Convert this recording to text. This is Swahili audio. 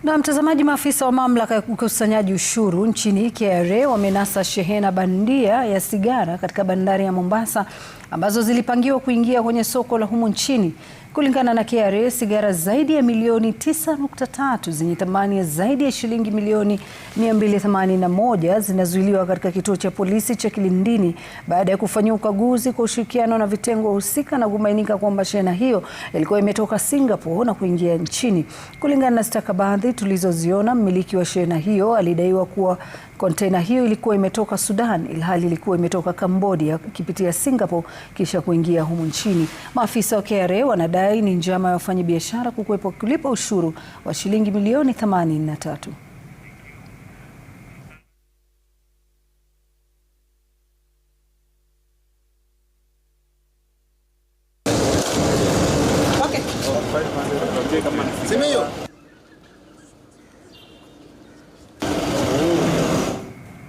Na mtazamaji, maafisa wa mamlaka ya ukusanyaji ushuru nchini KRA wamenasa shehena bandia ya sigara katika bandari ya Mombasa ambazo zilipangiwa kuingia kwenye soko la humu nchini. Kulingana na KRA, sigara zaidi ya milioni 9.3 zenye thamani ya zaidi ya shilingi milioni 281 zinazuiliwa katika kituo cha polisi cha Kilindini baada ya kufanyia ukaguzi kwa ushirikiano na vitengo husika na kubainika kwamba shehena hiyo ilikuwa imetoka Singapore na kuingia nchini. Kulingana na stakabadhi tulizoziona, mmiliki wa shehena hiyo alidaiwa kuwa kontena hiyo ilikuwa imetoka Sudan ilhali ilikuwa imetoka Cambodia ikipitia Singapore kisha kuingia humu nchini. Maafisa wa KRA wanadai ni njama ya wafanyabiashara kukwepa kulipa ushuru wa shilingi milioni 83.